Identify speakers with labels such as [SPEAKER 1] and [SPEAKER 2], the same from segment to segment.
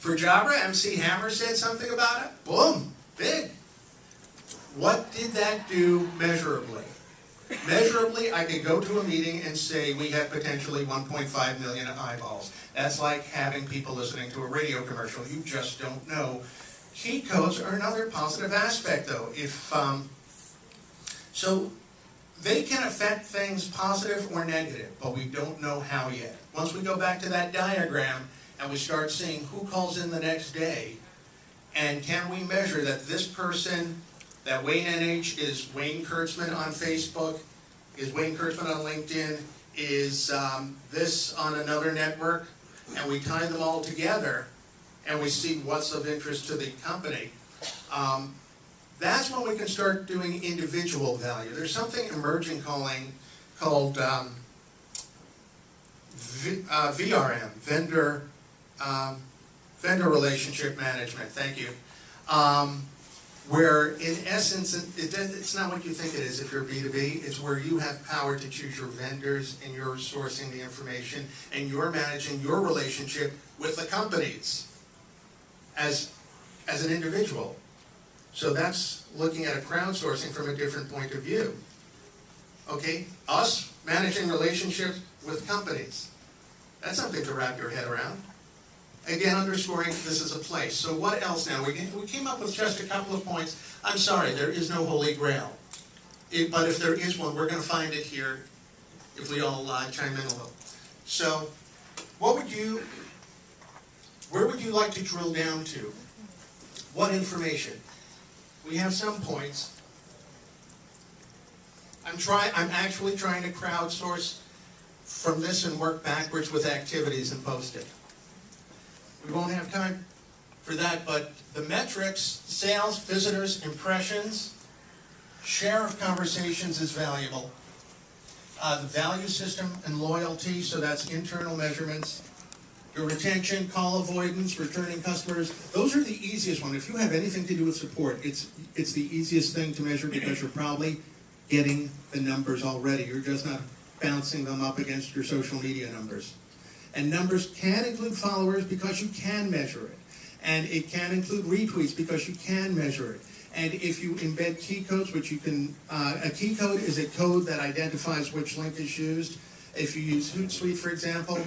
[SPEAKER 1] For Jabra, MC Hammer said something about it. Boom, big. What did that do measurably? Measurably, I could go to a meeting and say we have potentially 1.5 million eyeballs. That's like having people listening to a radio commercial. You just don't know. Cheat codes are another positive aspect, though. So they can affect things positive or negative, but we don't know how yet. Once we go back to that diagram and we start seeing who calls in the next day, and can we measure that this person, that Wayne NH is Wayne Kurtzman on Facebook, is Wayne Kurtzman on LinkedIn, is this on another network, and we tie them all together and we see what's of interest to the company. That's when we can start doing individual value. There's something emerging called VRM, vendor relationship management. Thank you. Where in essence, it's not what you think it is if you're B2B. It's where you have power to choose your vendors and you're sourcing the information and you're managing your relationship with the companies as an individual. So that's looking at a crowdsourcing from a different point of view. Okay, us managing relationships with companies. That's something to wrap your head around. Again, underscoring this is a place. So what else now? We came up with just a couple of points. I'm sorry, there is no holy grail. But if there is one, we're going to find it here if we all chime in a little. So where would you like to drill down to? What information? We have some points. I'm actually trying to crowdsource from this and work backwards with activities and post it. We won't have time for that, but the metrics, sales, visitors, impressions, share of conversations is valuable. The value system and loyalty, so that's internal measurements. Your retention, call avoidance, returning customers, those are the easiest ones. If you have anything to do with support, it's the easiest thing to measure because you're probably getting the numbers already. You're just not bouncing them up against your social media numbers. And numbers can include followers because you can measure it. And it can include retweets because you can measure it. And if you embed key codes, which you can, a key code is a code that identifies which link is used. If you use Hootsuite, for example,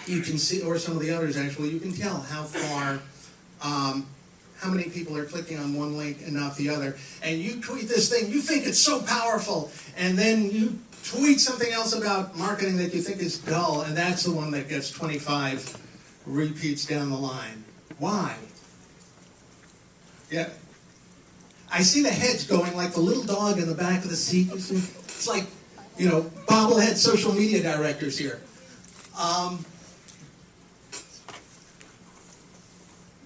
[SPEAKER 1] you can see, or some of the others actually, you can tell how far, how many people are clicking on one link and not the other. And you tweet this thing, you think it's so powerful, and then you tweet something else about marketing that you think is dull, and that's the one that gets 25 repeats down the line. Why? Yeah. I see the heads going like the little dog in the back of the seat. It's like, you know, bobblehead social media directors here.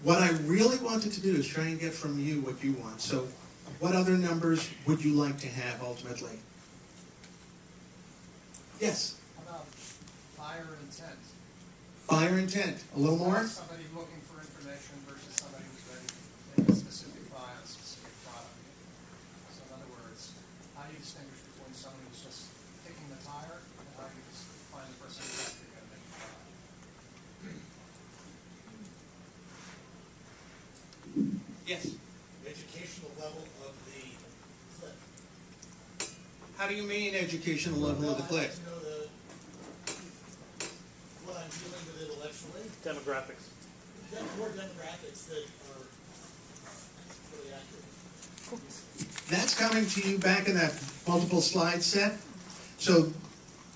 [SPEAKER 1] What I really wanted to do is try and get from you what you want. So what other numbers would you like to have ultimately? Yes?
[SPEAKER 2] How about buyer intent?
[SPEAKER 1] Buyer intent. A little more?
[SPEAKER 2] Somebody looking for information versus somebody who's ready to make a specific buy on a specific product. So in other words, how do you distinguish between someone who's just kicking the tire and how do you just find the person who's actually going to make a buy?
[SPEAKER 1] Yes.
[SPEAKER 3] Educational level of the clip.
[SPEAKER 1] How do you mean educational level of the click?
[SPEAKER 3] I like to know what I'm dealing with intellectually.
[SPEAKER 4] Demographics.
[SPEAKER 3] More demographics that are really accurate.
[SPEAKER 1] That's coming to you back in that multiple slide set. So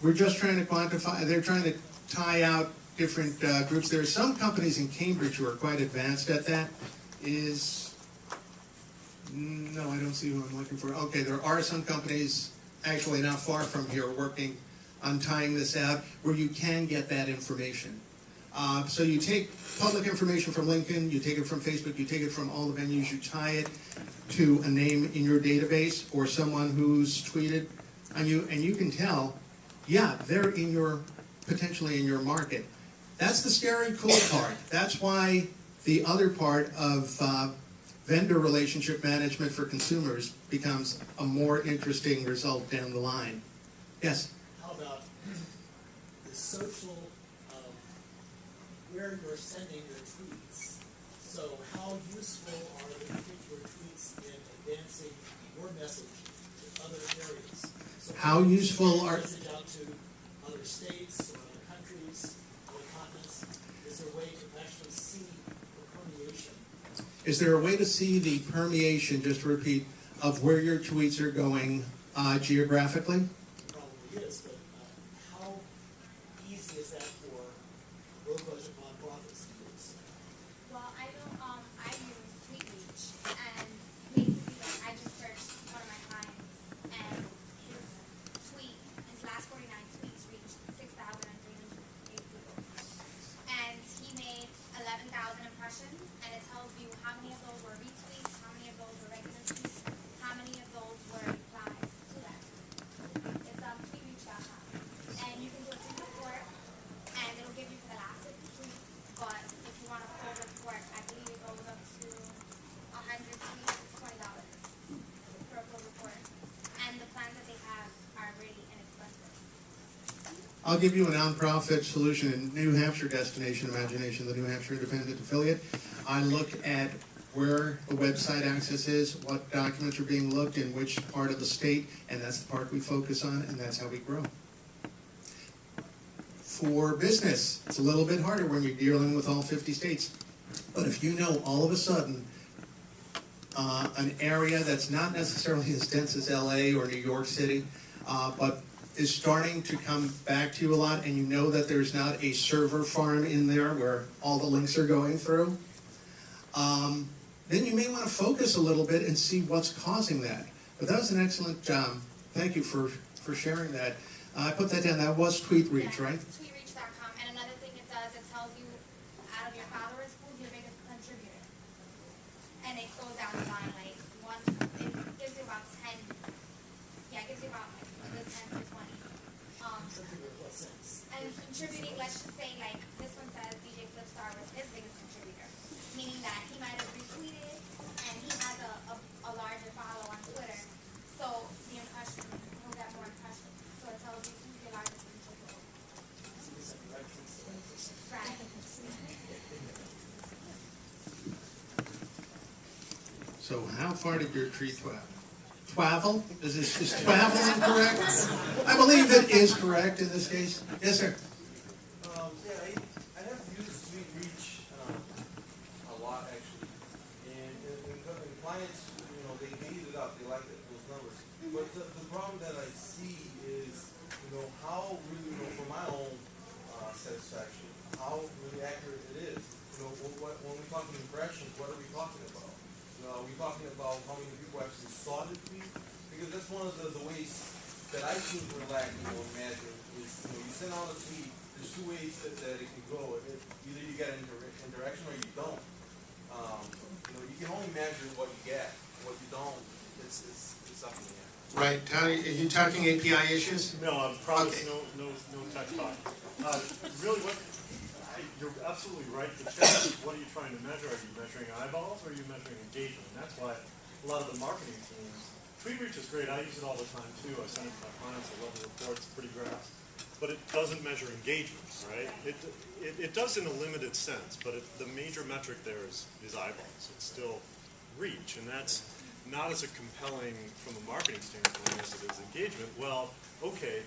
[SPEAKER 1] we're just trying to quantify, they're trying to tie out different groups. There are some companies in Cambridge who are quite advanced at that. No, I don't see who I'm looking for. Okay, there are some companies actually not far from here working on tying this out where you can get that information. So you take public information from LinkedIn, you take it from Facebook, you take it from all the venues, you tie it to a name in your database or someone who's tweeted on you, and you can tell, yeah, they're in your, potentially in your market. That's the scary cool part. That's why the other part of vendor relationship management for consumers becomes a more interesting result down the line. Yes?
[SPEAKER 3] How about the social where you're sending your tweets. So how useful are the particular tweets in advancing your message to other areas? So
[SPEAKER 1] How useful are-
[SPEAKER 3] Message out to other states or other countries, other continents? Is there a way to actually see the permeation?
[SPEAKER 1] Is there a way to see the permeation, just to repeat, of where your tweets are going geographically?
[SPEAKER 3] Probably is, but how easy is that for low-budget nonprofits to use?
[SPEAKER 4] Well, I know I use TweetReach, and basically, like, I just searched one of my clients, and his last 49 tweets reached 6,308 people. And he made 11,000 impressions, and it tells you how many of those were retweets, how many of those were regular tweets, how many of those were replies to that. It's tweetreach.com. And you can do a tweet report, and it'll give you for the last 50 tweets, but if you want a full report, I believe it goes up to 100 tweets, $20 for a full report. And the plans that they have are really inexpensive.
[SPEAKER 1] I'll give you a nonprofit solution in New Hampshire Destination Imagination, the New Hampshire Independent Affiliate. I look at where the website access is, what documents are being looked in which part of the state, and that's the part we focus on, and that's how we grow. For business, it's a little bit harder when you're dealing with all 50 states. But if you know all of a sudden an area that's not necessarily as dense as LA or New York City, but is starting to come back to you a lot, and you know that there's not a server farm in there where all the links are going through, then you may want to focus a little bit and see what's causing that. But that was an excellent job. Thank you for sharing that. I put that down. That was TweetReach, right?
[SPEAKER 4] Tweetreach.com. And another thing it does, it tells you out of your followers who's your biggest contributor. And it goes down the line, like it gives you about 10. Yeah, it gives you about like a good 10 to 20.
[SPEAKER 3] Something with what sense?
[SPEAKER 4] And contributing, let's just say like this one says DJ Flipstar was his biggest contributor, meaning that he might have retweeted and he has a larger follow on Twitter, so the impression, he'll get more impressions. So it tells you who's your largest contributor. Right.
[SPEAKER 1] So how far did your tree travel? Is travel incorrect? I believe it is correct in this case. Yes, sir.
[SPEAKER 5] Yeah, I have used TweetReach a lot actually, and clients, they eat it up. They like those numbers. But the problem that I see is, how really, for my own satisfaction, how really accurate it is. When we're talking impressions, what are we talking about? Are we talking about how many people actually saw the tweet? Because that's one of the ways that I think we're lacking in measuring is, you send out a tweet, there's two ways that it can go. Either you get interaction or you don't. You can only measure what you get. What you don't, it's up in the air.
[SPEAKER 1] Right. Are you talking API issues?
[SPEAKER 6] No, I promise
[SPEAKER 1] Okay.
[SPEAKER 6] no tech talk. Really, you're absolutely right. The challenge is, what are you trying to measure? Are you measuring eyeballs or are you measuring engagement? And that's why a lot of the marketing teams, TweetReach is great. I use it all the time too. I send it to my clients. I love the reports, pretty graphs. But it doesn't measure engagement, right? It does in a limited sense, but the major metric there is eyeballs. It's still reach, and that's not as compelling from a marketing standpoint as it is engagement. Well, okay,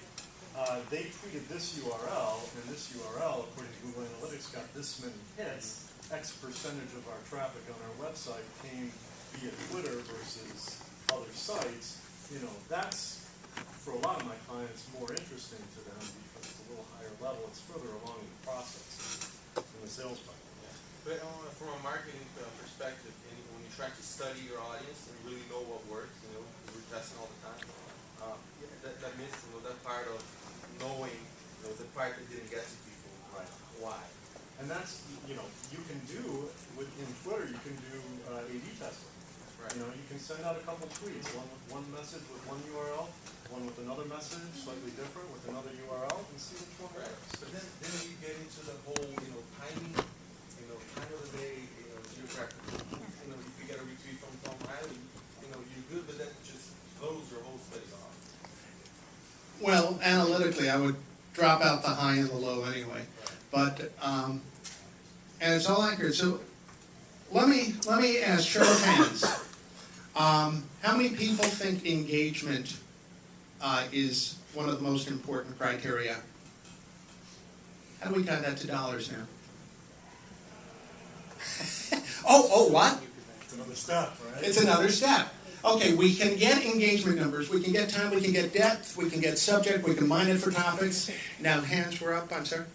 [SPEAKER 6] they tweeted this URL, and this URL, according to Google Analytics, got this many hits. X percentage of our traffic on our website came via Twitter versus other sites. That's, for a lot of my clients, more interesting to them because it's a little higher level. It's further along in the process in the sales pipeline.
[SPEAKER 5] But from a marketing perspective, and when you try to study your audience and really know what works, we're testing all the time. That means that part of knowing, the part that didn't get to people.
[SPEAKER 6] Right.
[SPEAKER 5] Why?
[SPEAKER 6] And that's, you can do, in Twitter, you can do A/B testing.
[SPEAKER 5] Right.
[SPEAKER 6] You can send out a couple tweets, one with one message with one URL, one with another message, slightly different, with another URL, and see which one
[SPEAKER 5] Right.
[SPEAKER 6] works.
[SPEAKER 5] But then you get into the whole, timing, time of the day, geographical. If you get a retweet from Tom Riley, you're good, but that just throws your whole space off.
[SPEAKER 1] Well, analytically, I would drop out the high and the low anyway. But And it's all accurate. So let me ask show of hands. How many people think engagement is one of the most important criteria? How do we tie that to dollars now? Oh, what?
[SPEAKER 6] It's another step, right?
[SPEAKER 1] It's another step. Okay, we can get engagement numbers, we can get time, we can get depth, we can get subject, we can mine it for topics. Now, hands were up, I'm sorry.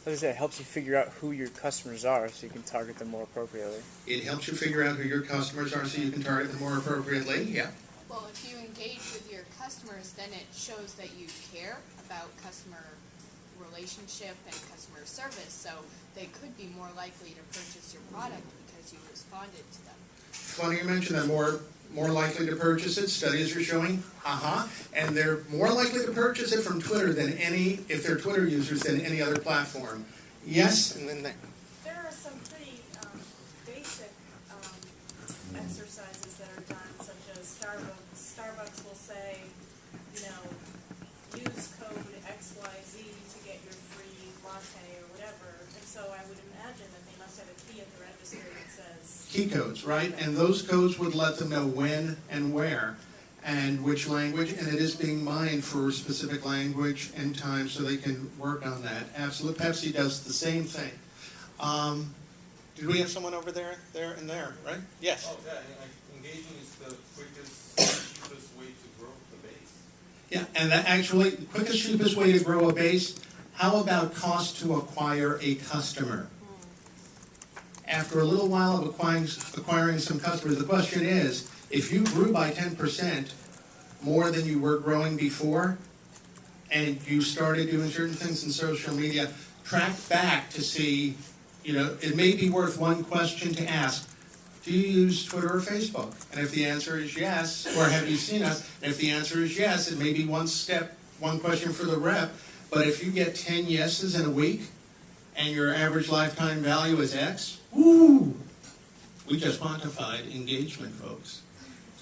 [SPEAKER 7] As I said, it helps you figure out who your customers are so you can target them more appropriately.
[SPEAKER 1] It helps you figure out who your customers are so you can target them more appropriately, yeah.
[SPEAKER 8] Well, if you engage with your customers, then it shows that you care about customer relationship and customer service, so they could be more likely to purchase your product because you responded to them.
[SPEAKER 1] Funny you mention that, more likely to purchase it, studies are showing, and they're more likely to purchase it from Twitter than if they're Twitter users, than any other platform. Yes, and then
[SPEAKER 9] There are some pretty basic exercises that are done, such as Starbucks will say, use code XYZ to get your free latte or whatever. And so I would imagine that they must have a key at the register that says
[SPEAKER 1] key codes, right? And those codes would let them know when and where and which language, and it is being mined for specific language and time so they can work on that. Absolutely. Pepsi does the same thing. Did we have someone over there, and there, right? Yes.
[SPEAKER 5] Oh, yeah, engaging is the quickest, cheapest way to grow the base.
[SPEAKER 1] Yeah, and that actually, the quickest, cheapest way to grow a base, how about cost to acquire a customer? After a little while of acquiring some customers, the question is, if you grew by 10% more than you were growing before, and you started doing certain things in social media, track back to see, it may be worth one question to ask. Do you use Twitter or Facebook? And if the answer is yes, or have you seen us? And if the answer is yes, it may be one question for the rep. But if you get 10 yeses in a week, and your average lifetime value is X, woo! We just quantified engagement, folks.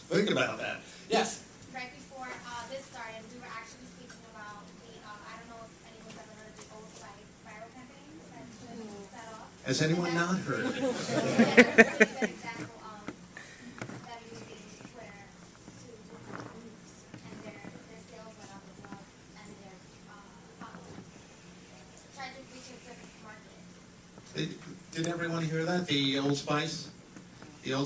[SPEAKER 1] Think about that. Yes?
[SPEAKER 4] Right before this started, we were actually speaking about the, I don't know if anyone's ever heard of the Old Spice viral campaign that Twitter set off.
[SPEAKER 1] Has anyone not heard?
[SPEAKER 4] Yeah, that's a really good example that using Twitter to do groups, and their sales went up as well, and their followers. Tried to reach a different market.
[SPEAKER 1] Did everyone hear that? The Old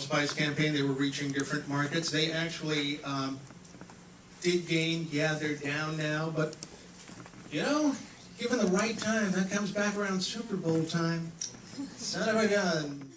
[SPEAKER 1] Spice campaign, they were reaching different markets. They actually did gain, yeah, they're down now, but, given the right time, that comes back around Super Bowl time. Son of a gun.